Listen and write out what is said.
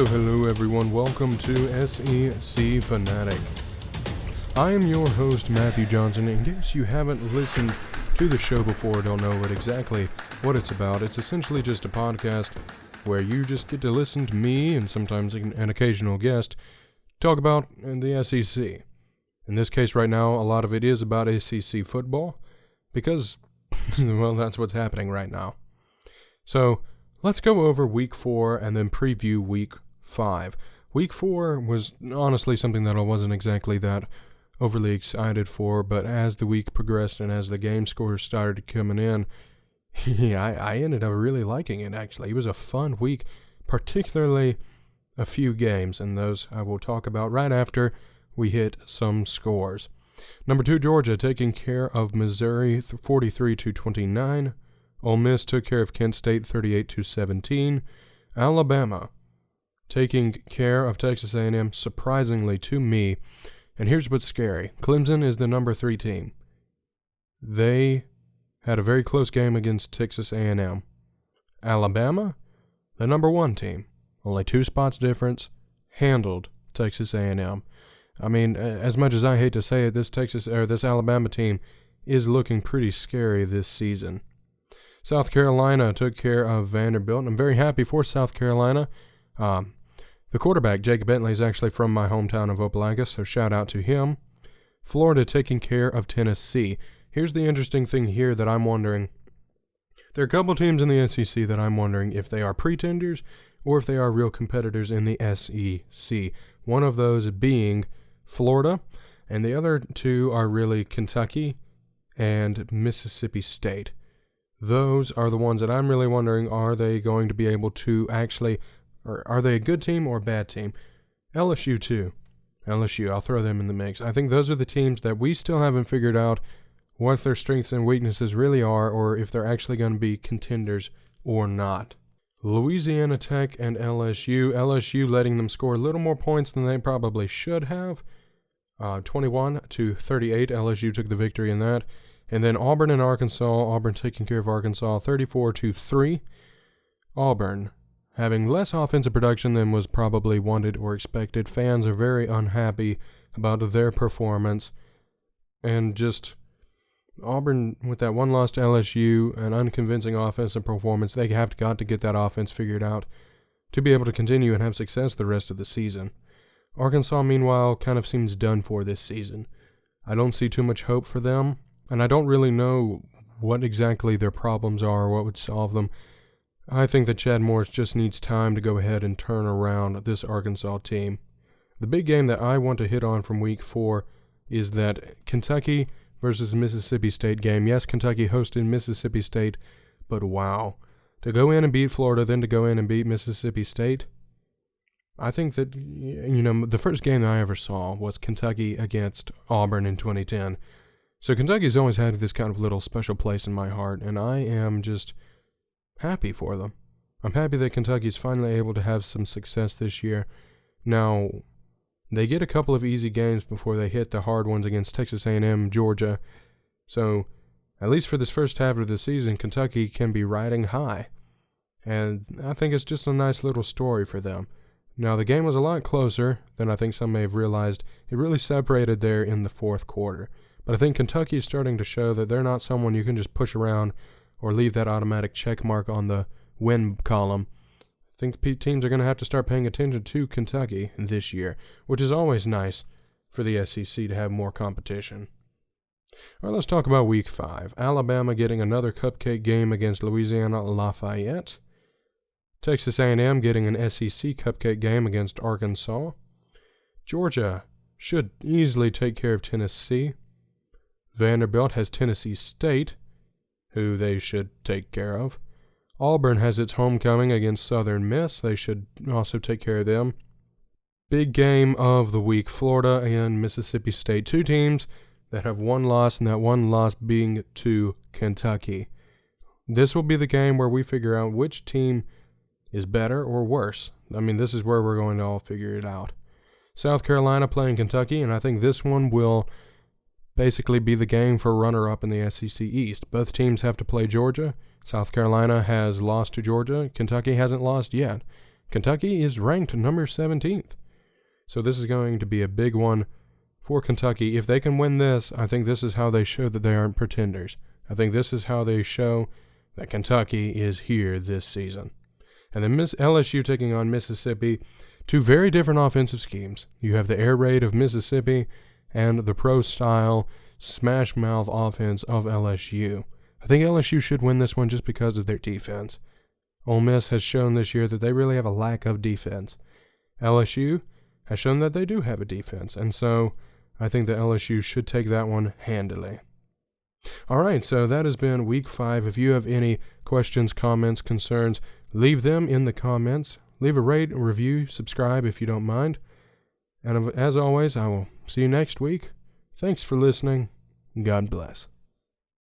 Hello everyone, welcome to SEC Fanatic. I am your host Matthew Johnson. In case you haven't listened to the show before, don't know exactly what it's about, it's essentially just a podcast where you just get to listen to me and sometimes an occasional guest talk about the SEC. In this case right now, a lot of it is about SEC football because, well, that's what's happening right now. So, let's go over Week 4 and then preview Week 5. Week 4 was honestly something that I wasn't exactly that overly excited for, but as the week progressed and as the game scores started coming in, I ended up really liking it, actually. It was a fun week, particularly a few games, and those I will talk about right after we hit some scores. Number 2, Georgia taking care of Missouri 43-29. Ole Miss took care of Kent State 38-17. Alabama taking care of Texas A&M, surprisingly to me. And here's what's scary. Clemson is the number 3 team. They had a very close game against Texas A&M. Alabama, the number 1 team, only 2 spots difference, handled Texas A&M. I mean, as much as I hate to say it, this Alabama team is looking pretty scary this season. South Carolina took care of Vanderbilt. I'm very happy for South Carolina. The quarterback, Jake Bentley, is actually from my hometown of Opelika, so shout out to him. Florida taking care of Tennessee. Here's the interesting thing here that I'm wondering. There are a couple teams in the SEC that I'm wondering if they are pretenders or if they are real competitors in the SEC. One of those being Florida, and the other two are really Kentucky and Mississippi State. Those are the ones that I'm really wondering, are they going to be able to actually, or are they a good team or a bad team? LSU too. LSU, I'll throw them in the mix. I think those are the teams that we still haven't figured out what their strengths and weaknesses really are, or if they're actually going to be contenders or not. Louisiana Tech and LSU. LSU letting them score a little more points than they probably should have. 21-38, LSU took the victory in that. And then Auburn and Arkansas, Auburn taking care of Arkansas 34-3. Auburn having less offensive production than was probably wanted or expected. Fans are very unhappy about their performance. And just Auburn, with that one loss to LSU, an unconvincing offensive performance, they have got to get that offense figured out to be able to continue and have success the rest of the season. Arkansas, meanwhile, kind of seems done for this season. I don't see too much hope for them. And I don't really know what exactly their problems are or what would solve them. I think that Chad Morris just needs time to go ahead and turn around this Arkansas team. The big game that I want to hit on from Week 4 is that Kentucky versus Mississippi State game. Yes, Kentucky hosted Mississippi State, but wow. To go in and beat Florida, then to go in and beat Mississippi State, I think that, the first game that I ever saw was Kentucky against Auburn in 2010. So Kentucky's always had this kind of little special place in my heart, and I am just happy for them. I'm happy that Kentucky's finally able to have some success this year. Now, they get a couple of easy games before they hit the hard ones against Texas A&M, Georgia. So, at least for this first half of the season, Kentucky can be riding high. And I think it's just a nice little story for them. Now, the game was a lot closer than I think some may have realized. It really separated there in the fourth quarter. But I think Kentucky is starting to show that they're not someone you can just push around or leave that automatic check mark on the win column. I think teams are going to have to start paying attention to Kentucky this year, which is always nice for the SEC to have more competition. All right, let's talk about Week 5. Alabama getting another cupcake game against Louisiana Lafayette. Texas A&M getting an SEC cupcake game against Arkansas. Georgia should easily take care of Tennessee. Vanderbilt has Tennessee State, who they should take care of. Auburn has its homecoming against Southern Miss. They should also take care of them. Big game of the week, Florida and Mississippi State. 2 teams that have one loss, and that one loss being to Kentucky. This will be the game where we figure out which team is better or worse. I mean, this is where we're going to all figure it out. South Carolina playing Kentucky, and I think this one will basically be the game for runner-up in the SEC East. Both teams have to play Georgia. South Carolina has lost to Georgia. Kentucky hasn't lost yet. Kentucky is ranked number 17th. So this is going to be a big one for Kentucky. If they can win this, I think this is how they show that they aren't pretenders. I think this is how they show that Kentucky is here this season. And then LSU taking on Mississippi. Two very different offensive schemes. You have the air raid of Mississippi and the pro-style smash mouth offense of LSU. I think LSU should win this one just because of their defense. Ole Miss has shown this year that they really have a lack of defense. LSU has shown that they do have a defense, and so I think that LSU should take that one handily. All right, so that has been Week 5. If you have any questions, comments, concerns, leave them in the comments. Leave a rate, a review, subscribe if you don't mind. And as always, I will see you next week. Thanks for listening. God bless.